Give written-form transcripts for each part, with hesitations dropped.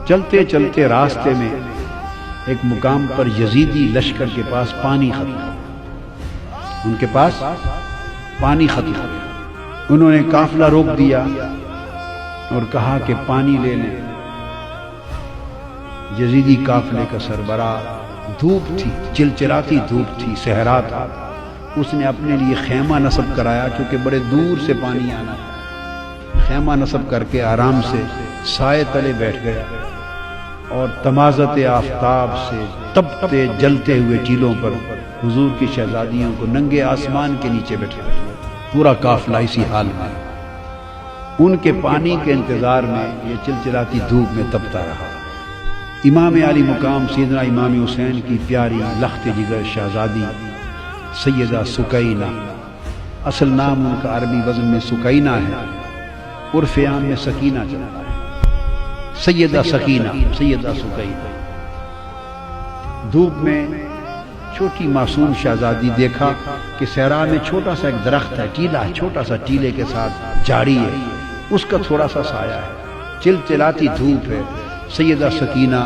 چلتے چلتے راستے میں ایک مقام پر یزیدی لشکر کے پاس پانی ختم ہو گیا، ان کے پاس پانی ختم ہو گیا۔ انہوں نے قافلہ روک دیا اور کہا کہ پانی لے لیں۔ یزیدی قافلے کا سربراہ، دھوپ تھی، چلچلاتی دھوپ تھی، صحرا تھا، اس نے اپنے لیے خیمہ نصب کرایا، چونکہ بڑے دور سے پانی آنا تھا۔ خیمہ نصب کر کے آرام سے سائے تلے بیٹھ گیا اور تمازت آفتاب سے تپتے جلتے ہوئے ٹیلوں پر حضور کی شہزادیوں کو ننگے آسمان کے نیچے بیٹھا، پورا قافلہ اسی حال میں ان کے پانی کے انتظار میں یہ چلچلاتی دھوپ میں تپتا رہا۔ امام علی مقام سیدنا امام حسین کی پیاری لخت جگر شہزادی سیدہ سکینہ، اصل نام ان کا عربی وزن میں سکینہ ہے، عرف عام میں سکینہ چلتا ہے، سیدہ سکینہ، سیدہ سکینہ۔ دھوپ میں چھوٹی معصوم شہزادی دیکھا کہ صحرا میں چھوٹا سا ایک درخت ہے، ٹیلا ہے، چھوٹا سا ٹیلے کے ساتھ جھاڑی ہے، اس کا تھوڑا سا سایہ ہے، چلچلاتی دھوپ ہے۔ سیدہ سکینہ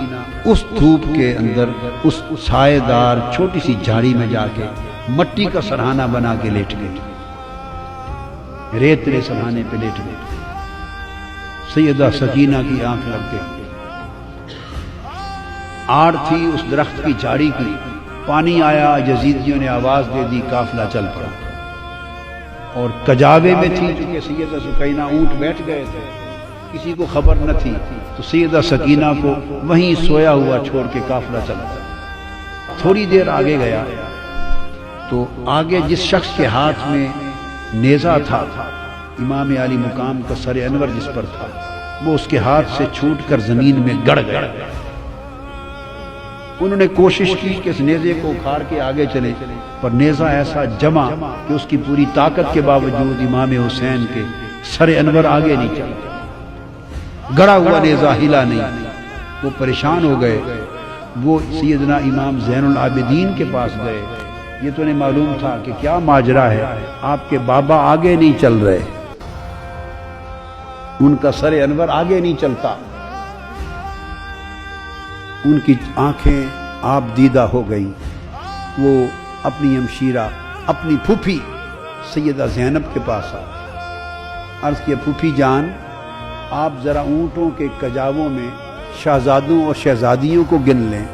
اس دھوپ کے اندر اس سائے دار چھوٹی سی جھاڑی میں جا کے مٹی کا سرہانہ بنا کے لیٹ گئی، ریتلے سرہانے پہ لیٹ گئی۔ سیدہ سکینہ کی آنکھ لگ گئی، آڑ تھی اس درخت کی جھاڑی کی، پانی آیا، یزیدیوں نے آواز دے دی، قافلہ چل پڑا۔ اور کجاوے میں تھی، چونکہ سیدہ سکینہ اونٹ بیٹھ گئے تھے، کسی کو خبر نہ تھی، تو سیدہ سکینہ کو وہیں سویا ہوا چھوڑ کے قافلہ چلا۔ تھوڑی دیر آگے گیا تو آگے جس شخص کے ہاتھ میں نیزہ تھا، امام علی مقام کا سر انور جس پر تھا، وہ اس کے ہاتھ سے چھوٹ کر زمین میں گڑ گیا۔ انہوں نے کوشش کی کہ اس نیزے کو اکھاڑ کے آگے چلے، پر نیزہ ایسا جمع کہ اس کی پوری طاقت کے باوجود امام حسین کے سر انور آگے نہیں چلا، گڑا ہوا نیزہ ہلا نہیں۔ وہ پریشان ہو گئے، وہ سیدنا امام زین العابدین کے پاس گئے۔ یہ تو انہیں معلوم تھا کہ کیا ماجرا ہے، آپ کے بابا آگے نہیں چل رہے، ان کا سر انور آگے نہیں چلتا۔ ان کی آنکھیں آپ دیدہ ہو گئیں، وہ اپنی ہمشیرہ، اپنی پھوپھی سیدہ زینب کے پاس آ عرض کیا، پھوپھی جان، آپ ذرا اونٹوں کے کجاووں میں شہزادوں اور شہزادیوں کو گن لیں،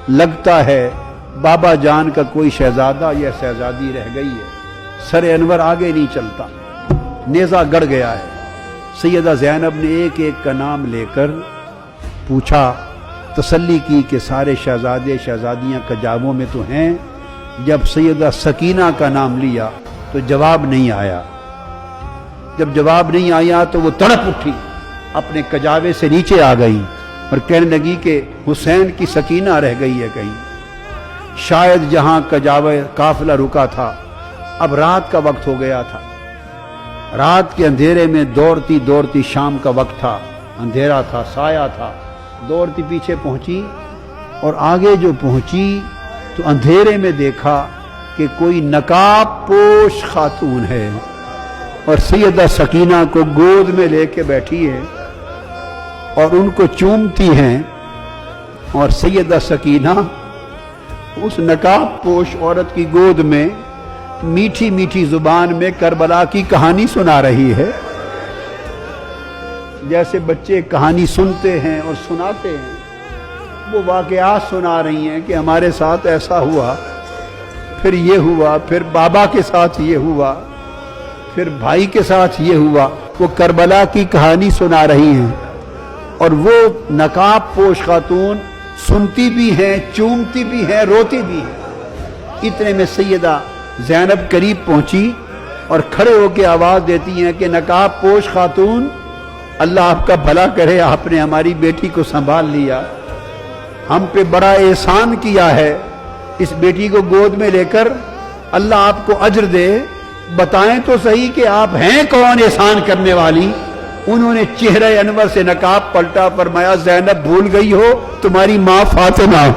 لگتا ہے بابا جان کا کوئی شہزادہ یا شہزادی رہ گئی ہے، سر انور آگے نہیں چلتا، نیزہ گڑ گیا ہے۔ سیدہ زینب نے ایک ایک کا نام لے کر پوچھا، تسلی کی کہ سارے شہزادے شہزادیاں کجاووں میں تو ہیں۔ جب سیدہ سکینہ کا نام لیا تو جواب نہیں آیا، جب جواب نہیں آیا تو وہ تڑپ اٹھی، اپنے کجاوے سے نیچے آ گئی اور کہنے لگی کہ حسین کی سکینہ رہ گئی ہے کہیں۔ شاید جہاں کجاوے قافلہ رکا تھا، اب رات کا وقت ہو گیا تھا، رات کے اندھیرے میں دوڑتی دوڑتی، شام کا وقت تھا، اندھیرا تھا، سایہ تھا، دوڑتی پیچھے پہنچی، اور آگے جو پہنچی تو اندھیرے میں دیکھا کہ کوئی نقاب پوش خاتون ہے اور سیدہ سکینہ کو گود میں لے کے بیٹھی ہے اور ان کو چومتی ہیں، اور سیدہ سکینہ اس نقاب پوش عورت کی گود میں میٹھی میٹھی زبان میں کربلا کی کہانی سنا رہی ہے، جیسے بچے کہانی سنتے ہیں اور سناتے ہیں، وہ واقعات سنا رہی ہیں کہ ہمارے ساتھ ایسا ہوا، پھر یہ ہوا، پھر بابا کے ساتھ یہ ہوا، پھر بھائی کے ساتھ یہ ہوا۔ وہ کربلا کی کہانی سنا رہی ہیں، اور وہ نقاب پوش خاتون سنتی بھی ہیں، چومتی بھی ہیں، روتی بھی ہیں۔ اتنے میں سیدہ زینب قریب پہنچی اور کھڑے ہو کے آواز دیتی ہیں کہ نقاب پوش خاتون، اللہ آپ کا بھلا کرے، آپ نے ہماری بیٹی کو سنبھال لیا، ہم پہ بڑا احسان کیا ہے، اس بیٹی کو گود میں لے کر اللہ آپ کو اجر دے، بتائیں تو صحیح کہ آپ ہیں کون احسان کرنے والی؟ انہوں نے چہرہ انور سے نقاب پلٹا، فرمایا زینب بھول گئی ہو تمہاری ماں فاطمہ۔